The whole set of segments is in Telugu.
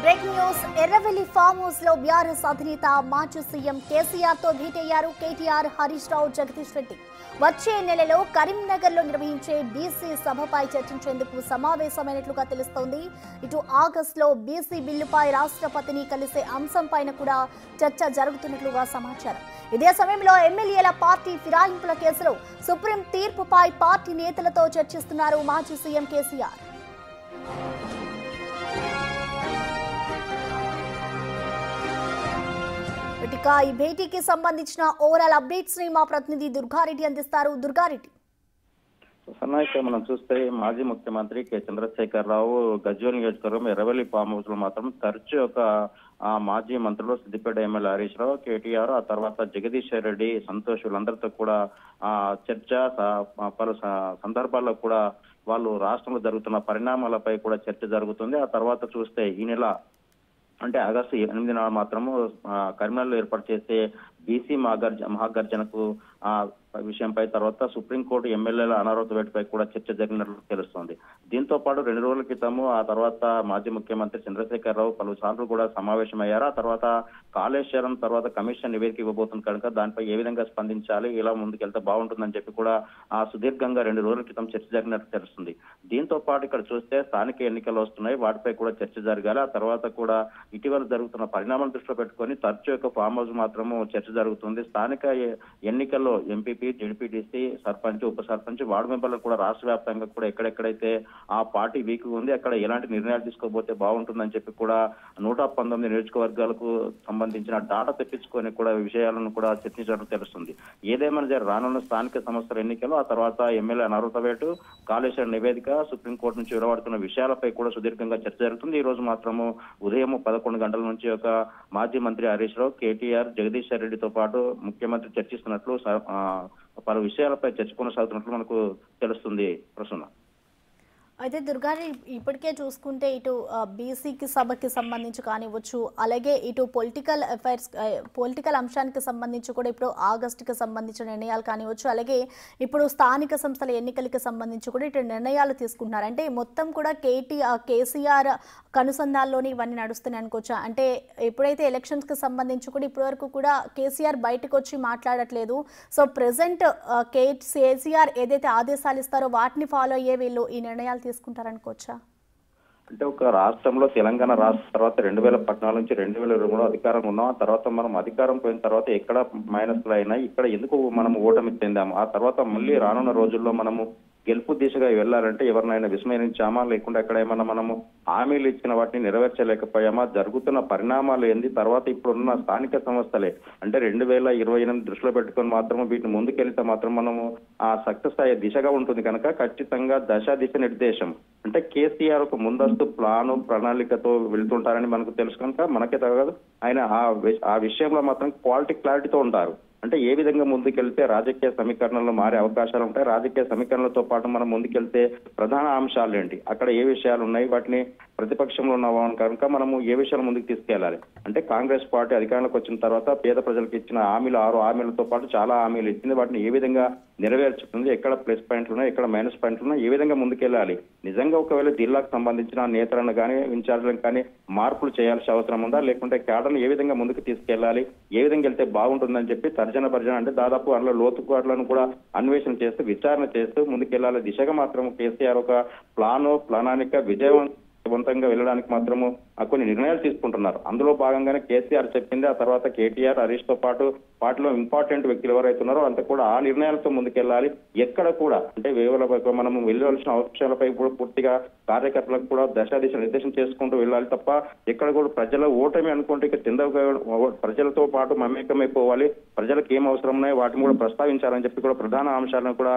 Breaking news Erravelli farm house లో బీఆర్ఎస్ అధినేత మాజీ సీఎం కేసీఆర్ తో భేటయ్యారు కేటీఆర్, హరీష్ రావు, జగదీష్ రెడ్డి. వచ్చే నెలలో కరీంనగర్ లో నిర్వహించే బీసీ సభపై చర్చించేందుకు సమావేశమైనట్లుగా తెలుస్తోంది. ఇటు ఆగస్టులో బీసీ బిల్లుపై రాష్ట్రపతిని కలిసే అంశంపైన కూడా చర్చ జరుగుతున్నట్లుగా సమాచారం. ఇదే సమయంలో ఎమ్మెల్యేల పార్టీ ఫిరాయింపుల కేసులో సుప్రీం తీర్పుపై పార్టీ నేతలతో చర్చిస్తున్నారు మాజీ సీఎం కేసీఆర్. ఇక ఈ భేటీకి సంబంధించిన ఓవరాల్ అప్డేట్స్ ని మా ప్రతినిధి దుర్గారెడ్డి అందిస్తారు. దుర్గారెడ్డి, సన్నాయిక మనం చూస్తే మాజీ ముఖ్యమంత్రి కె చంద్రశేఖర్ రావు గజ్వేల్ నియోజకవర్గం ఎర్రవెల్లి ఫామ్ హౌస్ లో మాత్రం తరచూ ఒక మాజీ మంత్రులు సిద్దిపేట ఎమ్మెల్యే హరీష్ రావు, కేటీఆర్, ఆ తర్వాత జగదీష్ రెడ్డి, సంతోష్ వీళ్ళందరితో కూడా చర్చ పలు సందర్భాల్లో కూడా వాళ్ళు రాష్ట్రంలో జరుగుతున్న పరిణామాలపై కూడా చర్చ జరుగుతుంది. ఆ తర్వాత చూస్తే ఈ నెల అంటే ఆగస్టు 8న మాత్రము కరీంనగర్లో ఏర్పాటు చేసే బీసీ మహాగర్జనకు విషయంపై తర్వాత సుప్రీంకోర్టు ఎమ్మెల్యేల అనారోగ్య వేటుపై కూడా చర్చ జరిగినట్లు తెలుస్తోంది. దీంతో పాటు 2 రోజుల క్రితము ఆ తర్వాత మాజీ ముఖ్యమంత్రి చంద్రశేఖర్ రావు పలుసార్లు కూడా సమావేశమయ్యారు. ఆ తర్వాత కాళేశ్వరం తర్వాత కమిషన్ నివేదిక ఇవ్వబోతుంది కనుక దానిపై ఏ విధంగా స్పందించాలి, ఇలా ముందుకెళ్తే బాగుంటుందని చెప్పి కూడా సుదీర్ఘంగా 2 రోజుల క్రితం చర్చ జరిగినట్లు తెలుస్తుంది. దీంతో పాటు ఇక్కడ చూస్తే స్థానిక ఎన్నికలు వస్తున్నాయి, వాటిపై కూడా చర్చ జరగాలి. ఆ తర్వాత కూడా ఇటీవల జరుగుతున్న పరిణామాలను దృష్టిలో పెట్టుకొని తరచూ యొక్క ఫామ్ హౌస్ మాత్రము చర్చ జరుగుతుంది. స్థానిక ఎన్నికల్లో ఎంపీపీ, జెడ్పీటీసీ, సర్పంచ్, ఉప సర్పంచ్, వార్డు మెంబర్లకు కూడా రాష్ట్ర వ్యాప్తంగా కూడా ఎక్కడెక్కడైతే ఆ పార్టీ వీక్ ఉంది అక్కడ ఎలాంటి నిర్ణయాలు తీసుకోబోతే బాగుంటుందని చెప్పి కూడా 119 నియోజకవర్గాలకు సంబంధించిన డాటా తెప్పించుకొని కూడా విషయాలను కూడా చర్చించినట్టు తెలుస్తుంది. ఏదేమైనా రానున్న స్థానిక సంస్థల ఎన్నికలు, ఆ తర్వాత ఎమ్మెల్యే అనారోగ్య వేటు, కాళేశ్వరం నివేదిక, సుప్రీంకోర్టు నుంచి విడబడుతున్న విషయాలపై కూడా సుదీర్ఘంగా చర్చ జరుగుతుంది. ఈ రోజు మాత్రము ఉదయం 11 గంటల నుంచి ఒక మాజీ మంత్రి హరీష్ రావు, కేటీఆర్, జగదీష్ రెడ్డితో పాటు ముఖ్యమంత్రి చర్చిస్తున్నట్లు పలు విషయాలపై చర్చ కొనసాగుతున్నట్లు మనకు తెలుస్తుంది. ప్రసన్న, అయితే దుర్గారెడ్డి, ఇప్పటికే చూసుకుంటే ఇటు బీసీకి సభకి సంబంధించి కానివ్వచ్చు, అలాగే ఇటు పొలిటికల్ అఫైర్స్, పొలిటికల్ అంశానికి సంబంధించి కూడా ఇప్పుడు ఆగస్టుకి సంబంధించిన నిర్ణయాలు కానివ్వచ్చు, అలాగే ఇప్పుడు స్థానిక సంస్థల ఎన్నికలకి సంబంధించి కూడా ఇటు నిర్ణయాలు తీసుకుంటున్నారు. అంటే మొత్తం కూడా కేసీఆర్ కనుసంధాల్లోని ఇవన్నీ నడుస్తున్నాయి అనుకోవచ్చా? అంటే ఎప్పుడైతే ఎలక్షన్స్కి సంబంధించి కూడా ఇప్పటివరకు కూడా కేసీఆర్ బయటకు వచ్చి మాట్లాడట్లేదు. సో ప్రెసెంట్ కేసీఆర్ ఏదైతే ఆదేశాలు ఇస్తారో వాటిని ఫాలో అయ్యే వీళ్ళు ఈ నిర్ణయాలు తీసుకుంటారనుకోవచ్చా? అంటే ఒక రాష్ట్రంలో తెలంగాణ రాష్ట్రం తర్వాత 2014 నుంచి 2023 అధికారం ఉన్నాం. ఆ తర్వాత మనం అధికారం పోయిన తర్వాత ఎక్కడ మైనస్లు అయినా ఇక్కడ ఎందుకు మనం ఓటమి చెందాము. ఆ తర్వాత మళ్ళీ రానున్న రోజుల్లో మనము గెలుపు దిశగా వెళ్ళాలంటే ఎవరినైనా విస్మరించామా, లేకుండా ఎక్కడ ఏమన్నా మనము హామీలు ఇచ్చిన వాటిని నెరవేర్చలేకపోయామా, జరుగుతున్న పరిణామాలు ఏంది, తర్వాత ఇప్పుడున్న స్థానిక సంస్థలే అంటే 2028 దృష్టిలో పెట్టుకొని మాత్రం వీటిని ముందుకెళ్తే మాత్రం మనము ఆ సక్సెస్ అయ్యే దిశగా ఉంటుంది కనుక ఖచ్చితంగా దిశ నిర్దేశం అంటే కేసీఆర్ ఒక ముందస్తు ప్రణాళికతో వెళ్తుంటారని మనకు తెలుసు కనుక మనకే తగ్గదు. ఆయన ఆ విషయంలో మాత్రం క్లారిటీతో ఉంటారు. అంటే ఏ విధంగా ముందుకెళ్తే రాజకీయ సమీకరణలు మారే అవకాశాలు ఉంటాయి, రాజకీయ సమీకరణలతో పాటు మనం ముందుకెళ్తే ప్రధాన అంశాలు ఏంటి, అక్కడ ఏ విషయాలు ఉన్నాయి, వాటిని ప్రతిపక్షంలో ఉన్న కనుక మనము ఏ విషయాలు ముందుకు తీసుకెళ్లాలి. అంటే కాంగ్రెస్ పార్టీ అధికారంలోకి వచ్చిన తర్వాత పేద ప్రజలకు ఇచ్చిన హామీలు 6 హామీలతో పాటు చాలా హామీలు ఇచ్చింది, వాటిని ఏ విధంగా నెరవేర్చుతుంది, ఎక్కడ ప్లస్ పాయింట్లు ఉన్నాయి, ఎక్కడ మైనస్ పాయింట్లు ఉన్నాయి, ఏ విధంగా ముందుకెళ్ళాలి. నిజంగా ఒకవేళ జిల్లాకు సంబంధించిన నేతలను కానీ ఇన్ఛార్జ్లను కానీ మార్పులు చేయాల్సిన అవసరం ఉందా, లేకుంటే క్యాడర్ను ఏ విధంగా ముందుకు తీసుకెళ్లాలి, ఏ విధంగా వెళ్తే బాగుంటుందని చెప్పి తర్జన అంటే దాదాపు అందులో లోతుపాట్లను కూడా అన్వేషణ చేస్తూ విచారణ చేస్తూ ముందుకెళ్లాలి దిశగా మాత్రం కేసీఆర్ ఒక ప్రణాళిక విజయవంతంగా వెళ్ళడానికి మాత్రము కొన్ని నిర్ణయాలు తీసుకుంటున్నారు. అందులో భాగంగానే కేసీఆర్ చెప్పింది. ఆ తర్వాత కేటీఆర్, హరీష్ తో పాటు వాటిలో ఇంపార్టెంట్ వ్యక్తులు ఎవరైతే ఉన్నారో అంతా కూడా ఆ నిర్ణయాలతో ముందుకెళ్లాలి. ఎక్కడ కూడా అంటే మనం వెళ్ళవలసిన అవకాశాలపై కూడా పూర్తిగా కార్యకర్తలకు కూడా దిశ నిర్దేశం చేసుకుంటూ వెళ్ళాలి తప్ప ఎక్కడ కూడా ప్రజల ఓటమి అనుకుంటే ఇక కింద ప్రజలతో పాటు మమేకమైపోవాలి, ప్రజలకు ఏం అవసరం ఉన్నాయో వాటిని కూడా ప్రస్తావించాలని చెప్పి కూడా ప్రధాన అంశాలను కూడా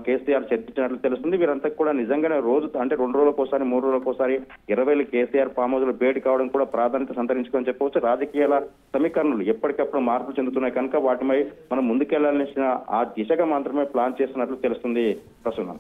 కేసీఆర్ చర్చించినట్లు తెలుస్తుంది. వీరంతా కూడా నిజంగానే రోజు అంటే 2 రోజులకు ఒకసారి 3 రోజులకు ఒకసారి 20 కేసీఆర్ ఫామ్ హౌస్ భేటీ కావడం కూడా ప్రాధాన్యత సంతరించుకొని చెప్పవచ్చు. రాజకీయాల సమీకరణలు ఎప్పటికప్పుడు మార్పులు చెందుతున్నాయి కనుక వాటిపై మనం ముందుకెళ్లాల్సిన ఆ దిశగా మాత్రమే ప్లాన్ చేస్తున్నట్లు తెలుస్తుంది. Prasanna,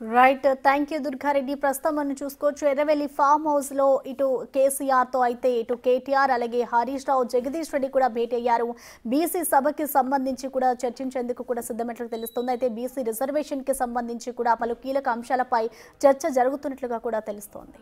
right, thank you Durga Reddy. ప్రస్తుతం మనం చూసుకోవచ్చు ఎర్రవెల్లి ఫామ్ హౌస్ లో ఇటు కేసీఆర్ తో అయితే ఇటు కేటీఆర్, అలాగే హరీష్ రావు, జగదీష్ రెడ్డి కూడా భేటీ అయ్యారు. బీసీ సభకి సంబంధించి కూడా చర్చించేందుకు కూడా సిద్ధమైనట్లు తెలుస్తుంది. అయితే బీసీ రిజర్వేషన్ కి సంబంధించి కూడా పలు కీలక అంశాలపై చర్చ జరుగుతున్నట్లుగా కూడా తెలుస్తోంది.